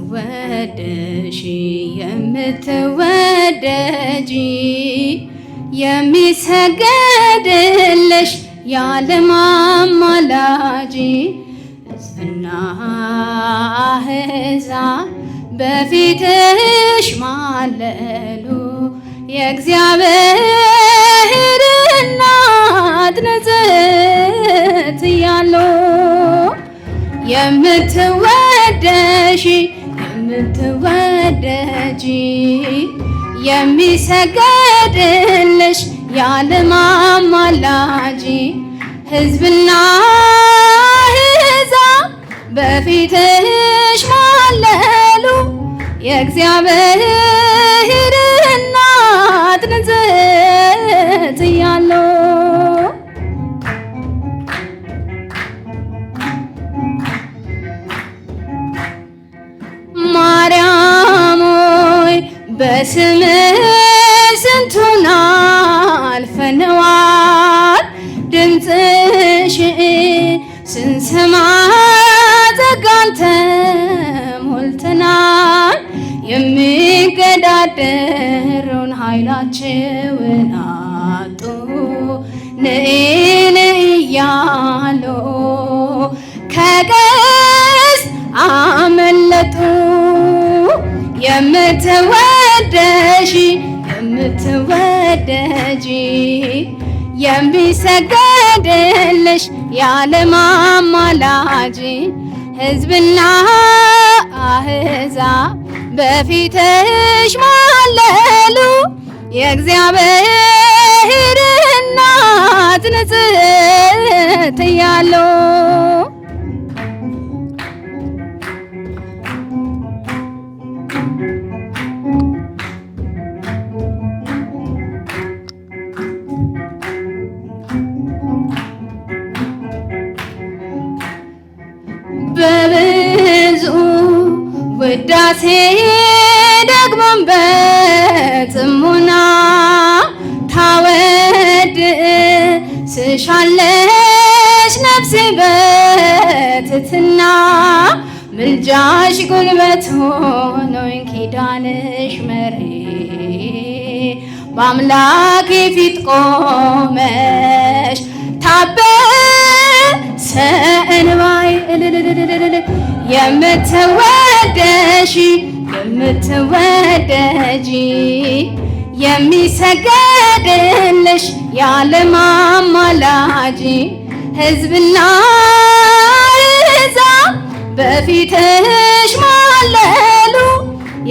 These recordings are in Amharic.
የምትወደሽ የምትወደጂ የሚሰገድልሽ የዓለም አማላጅ ሕዝብና አሕዛብ በፊትሽ ማለሉ የእግዚአብሔር እናት ንጽሕት እያሉ የምትወደሽ የምትወደጂ የሚሰገድልሽ የዓለም አማላጅ ሕዝብና አሕዛብ በፊትሽ ማለሉ የእግዚአብሔር እናት ንጽሕት እያሉ ማርያም ሆይ በስምሽ ስንቱን አልፈነዋል ድምፅሽን ስንሰማ ጸጋን ተሞልተናል የሚገዳደሩን ኃይላቸውን አጡ ነይ ነይ እያሉ ከቀስት አመለጡ የምትወደሽ የምትወደጂ የሚሰገድልሽ የዓለም አማላጅ ሕዝብና አሕዛብ በፊትሽ ማለሉ የእግዚአብሔር እናት ንጽሕት እያሉ በብዙ ውዳሴ ደግሞም በጽሞና ታወድስሻለች ነፍሴ በትሕትና ምልጃሽ ጉልበት ሆኖኝ ኪዳንሽ መሪ በአምላኬ ፊት ቆመሽ ታበሰ እንባዬ የምትወደሽ የምትወደጂ የሚሰገድልሽ የዓለም አማላጅ ሕዝብና አሕዛብ በፊትሽ ማለሉ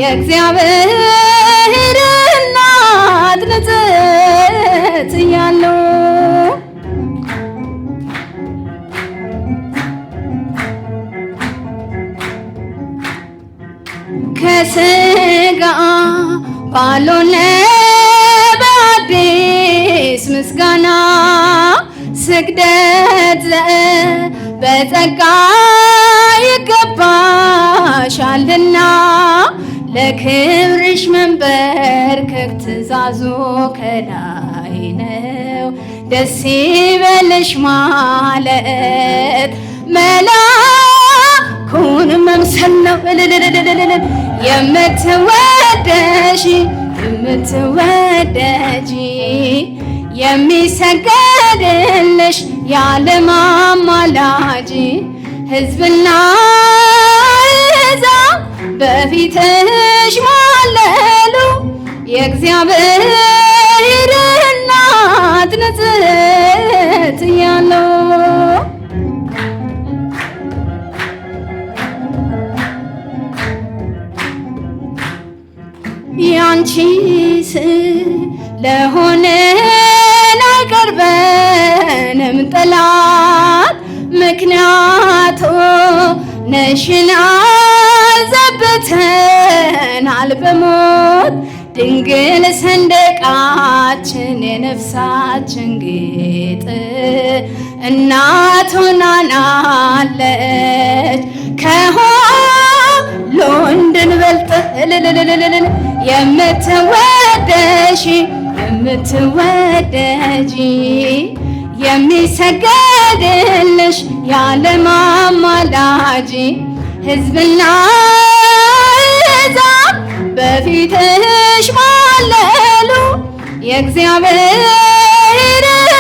የእግዚአብሔር እናት ንጽሕት እያሉ ከሥጋ ባልሆነ በአዲስ ምስጋና ስግደት በጸጋ ይገባሻልና ለክብርሽ መንበርከክ ትእዛዙ ከላይ ነው። ደስ ይበልሽ ማለት መላኩን መምሰል ነው። የምትወደሽ የምትወደጂ የሚሰገድልሽ የዓለም አማላጅ ሕዝብና አሕዛብ በፊትሽ ማለሉ የእግዚአብሔር እናት ንጽሕት እያሉ ያንቺ ስለሆነ አይቀርበንም ጠላት ምክንያቱ ነሽና ዘብተናል በሞት ድንግል ሰንደቃችን የነፍሳችን ጌጥ እናት ሆናናለች ከሁሉ እንድንበልጥ የምትወደሺ የምትወደጂ የሚሰገድልሽ የዓለም አማላጅ ሕዝብና አሕዛብ በፊትሽ ማለሉ የእግዚአብሔር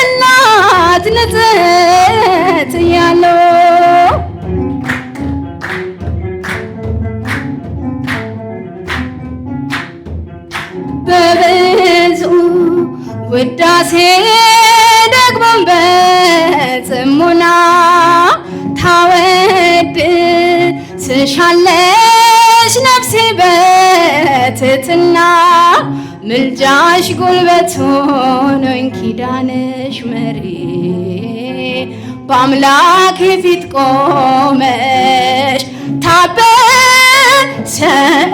እናት ንጽሕት እያሉ በብዙ ውዳሴ ደግሞም በጽሞና ታወድስሻለች ነፍሴ በትሕትና ምልጃሽ ጉልበት ሆኖኝ ኪዳንሽ መሪ በአምላክ ፊት ቆመሽ ታበሰ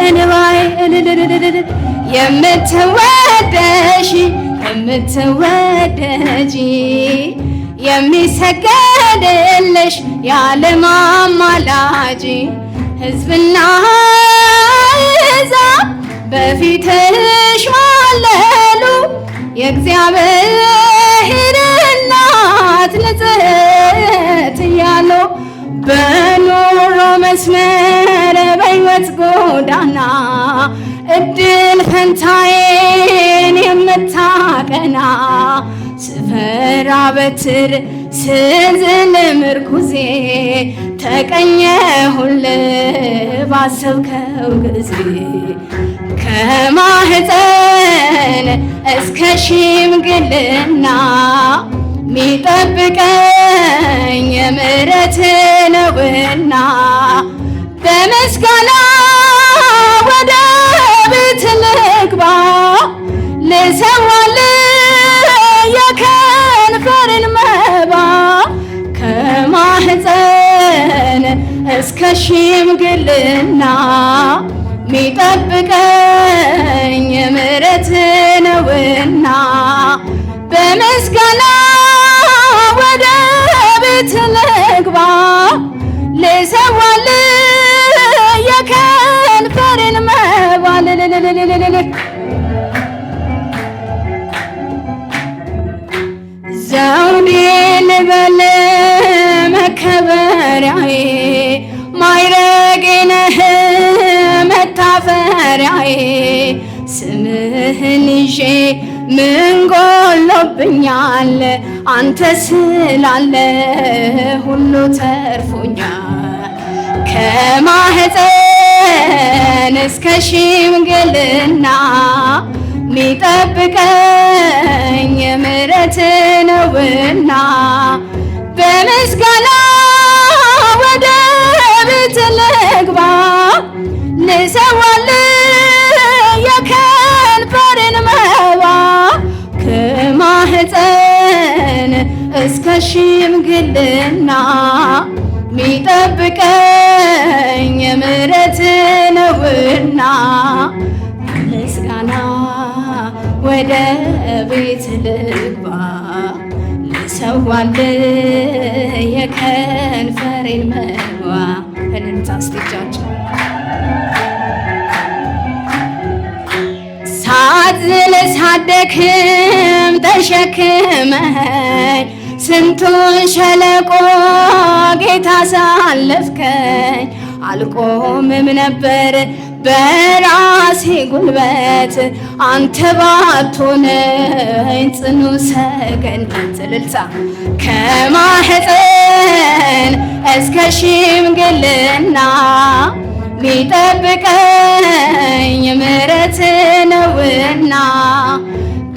እንባዬ የምትወደሺ የምትወደጂ የሚሰገድልሽ የዓለም አማላጅ ሕዝብና አሕዛብ በፊትሽ ማለሉ የእግዚአብሔር እናት ንጽሕት እያሉ በኑሮ መስመር በሕይወት ጎዳና እድል ፈንታዬን የምታቀና ስፈራ በትር ስዝል ምርኩዜ ተቀኘሁልህ ባሰብከው ጊዜ ከማህፀን እስከ ሽምግልና ሚጠብቀኝ የምሕረት ነውና በምስጋና ወደ ቤት ልግባ ልሰዋልህ የከንፈርን መባ ከማህፀን እስከ ሽምግልና ሚጠብቀኝ የምሕረት ነውና በምስጋና ወደ ቤት ልግባ ልሰዋልህ የከንፈርን መባ ዘውዴ ልበል መከበሪያዬ ማዕረጌ ነህ መታፈሪያዬ ስምህን ይዤ ምን ጎሎብኛል አንተ ስላለ ሁሉ ተርፎኛል ከማህፀን እስከ ሽምግልና ሚጠብቀኝ የምሕረት ነውና በምስጋና ወደ ቤት ልግባ ልሰዋልህ የከንፈርን መባ ከማህፀን እስከ ሽምግልና ሚጠብቀኝ የምሕረት ነውና ምስጋና ወደ ቤት ልግባ ልሰዋልህ የከንፈሬን መባ እንንታ ስቴጃችን ሳዝል ሳደክም ተሸክመኝ ስንቱን ሸለቆ ጌታ ሳለፍከኝ አልቆምም ነበር በራሴ ጉልበት አንተ ባትሆነኝ ጽኑ ሰገነት እልልታ ከማህፀን እስከ ሽምግልና ሚጠብቀኝ ምሕረት ነውና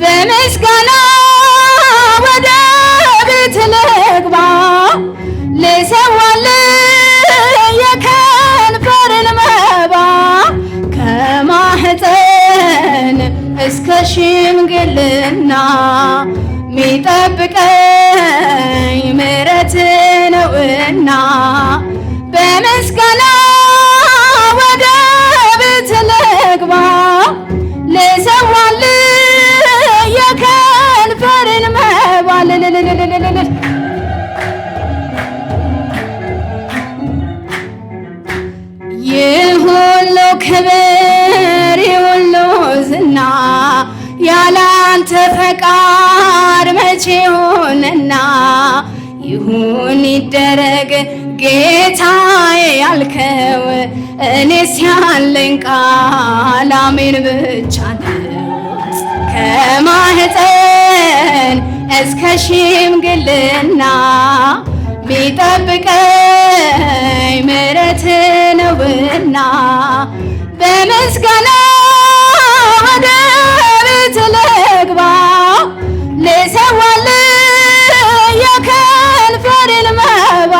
በምስጋና ወደ ቤት ልግባ ልሰዋልህ የከንፈርን መባ ከማህፀን እስከ ሽምግልና ሚጠብቀኝ ምሕረት ነውና በምስጋና ወደ ይሁን ይደረግ ጌታዬ ያልከው እኔስ ያለኝ ቃል አሜን ብቻ ነው። ከማህፀን እስከ ሽምግልና ሚጠብቀኝ ምሕረት ነውና በምስጋና ወደ ቤት ልግባ ልሰዋልህ የከንፈሬን መባ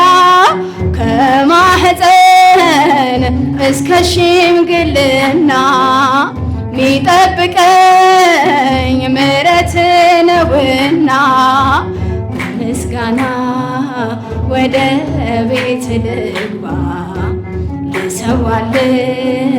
ከማህፀን እስከ ሽምግልና ሚጠብቀኝ ምሕረት ነውና በምስጋና ወደ ቤት ልግባ ልሰዋልህ